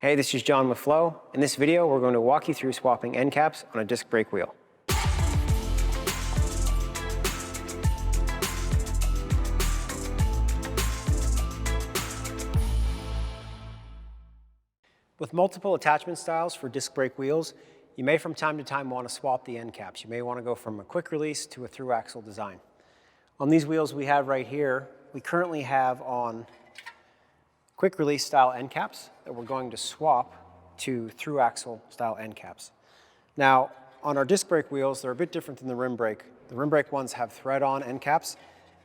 Hey, this is John with FLO. In this video, we're going to walk you through swapping end caps on a disc brake wheel. With multiple attachment styles for disc brake wheels, you may from time to time want to swap the end caps. You may want to go from a quick release to a through axle design. On these wheels we have right here, we currently have on quick release style end caps that we're going to swap to through axle style end caps. Now, on our disc brake wheels, they're a bit different than the rim brake. The rim brake ones have thread-on end caps.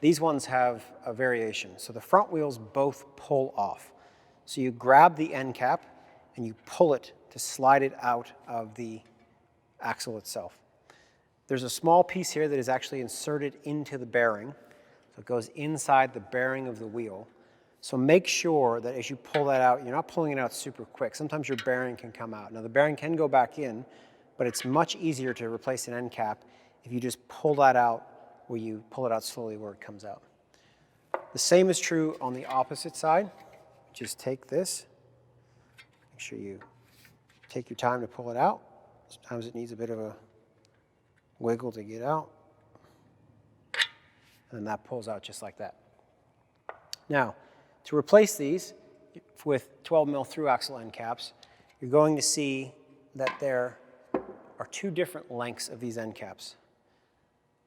These ones have a variation. So the front wheels both pull off. So you grab the end cap and you pull it to slide it out of the axle itself. There's a small piece here that is actually inserted into the bearing. So it goes inside the bearing of the wheel. So make sure that as you pull that out, you're not pulling it out super quick. Sometimes your bearing can come out. Now the bearing can go back in, but it's much easier to replace an end cap if you just pull that out where you pull it out slowly where it comes out. The same is true on the opposite side. Just take this, make sure you take your time to pull it out. Sometimes it needs a bit of a wiggle to get out. And then that pulls out just like that. Now, to replace these with 12mm through axle end caps, you're going to see that there are two different lengths of these end caps.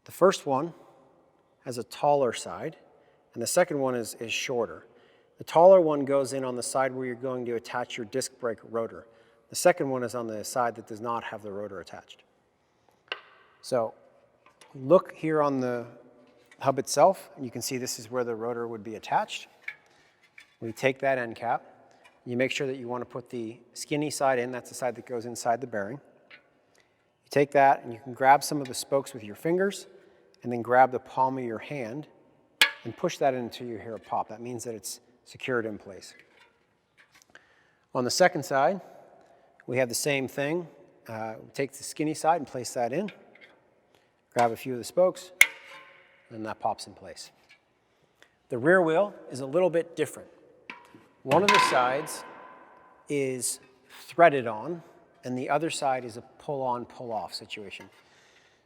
The first one has a taller side, and the second one is shorter. The taller one goes in on the side where you're going to attach your disc brake rotor. The second one is on the side that does not have the rotor attached. So look here on the hub itself, and you can see this is where the rotor would be attached. We take that end cap, you make sure that you want to put the skinny side in, that's the side that goes inside the bearing. You take that and you can grab some of the spokes with your fingers and then grab the palm of your hand and push that in until you hear a pop. That means that it's secured in place. On the second side, we have the same thing. We take the skinny side and place that in, grab a few of the spokes, and that pops in place. The rear wheel is a little bit different. One of the sides is threaded on, and the other side is a pull-on, pull-off situation.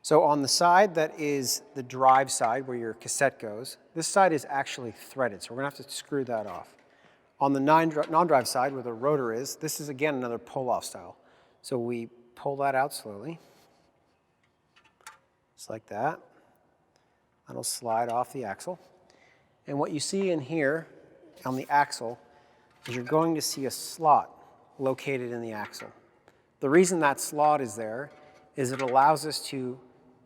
So on the side that is the drive side, where your cassette goes, this side is actually threaded, so we're going to have to screw that off. On the non-drive side, where the rotor is, this is again another pull-off style. So we pull that out slowly, just like that. That'll slide off the axle. And what you see in here on the axle is you're going to see a slot located in the axle. The reason that slot is there is it allows us to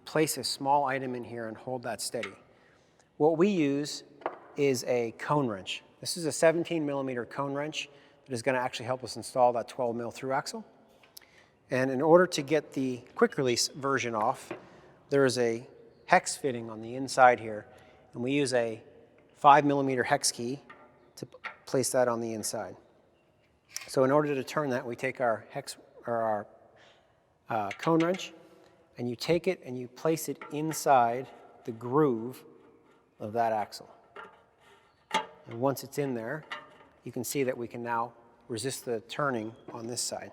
place a small item in here and hold that steady. What we use is a cone wrench. This is a 17mm cone wrench that is going to actually help us install that 12mm through axle. And in order to get the quick release version off, there is a hex fitting on the inside here, and we use a 5mm hex key to place that on the inside. So in order to turn that, we take our cone wrench, and you take it and you place it inside the groove of that axle. And once it's in there, you can see that we can now resist the turning on this side.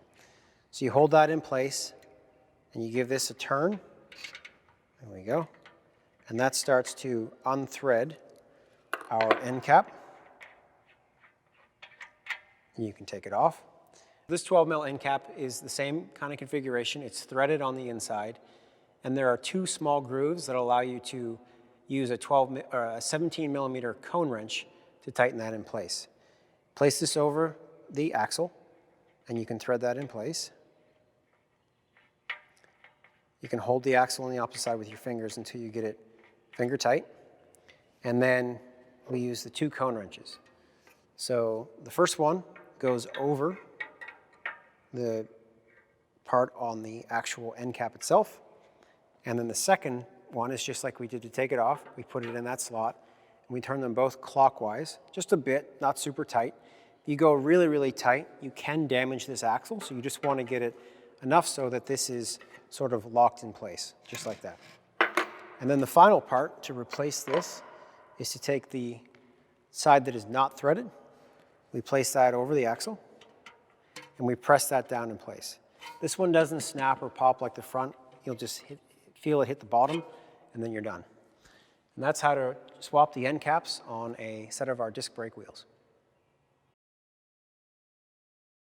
So you hold that in place, and you give this a turn. There we go. And that starts to unthread our end cap. You can take it off. This 12mm end cap is the same kind of configuration. It's threaded on the inside, and there are two small grooves that allow you to use a 17mm cone wrench to tighten that in place. Place this over the axle, and you can thread that in place. You can hold the axle on the opposite side with your fingers until you get it finger tight, and then we use the two cone wrenches. So the first one goes over the part on the actual end cap itself, and then the second one is just like we did to take it off. We put it in that slot, and we turn them both clockwise, just a bit, not super tight. If you go really, really tight, you can damage this axle, so you just want to get it enough so that this is sort of locked in place, just like that. And then the final part to replace this is to take the side that is not threaded. We place that over the axle, and we press that down in place. This one doesn't snap or pop like the front. You'll just feel it hit the bottom, and then you're done. And that's how to swap the end caps on a set of our disc brake wheels.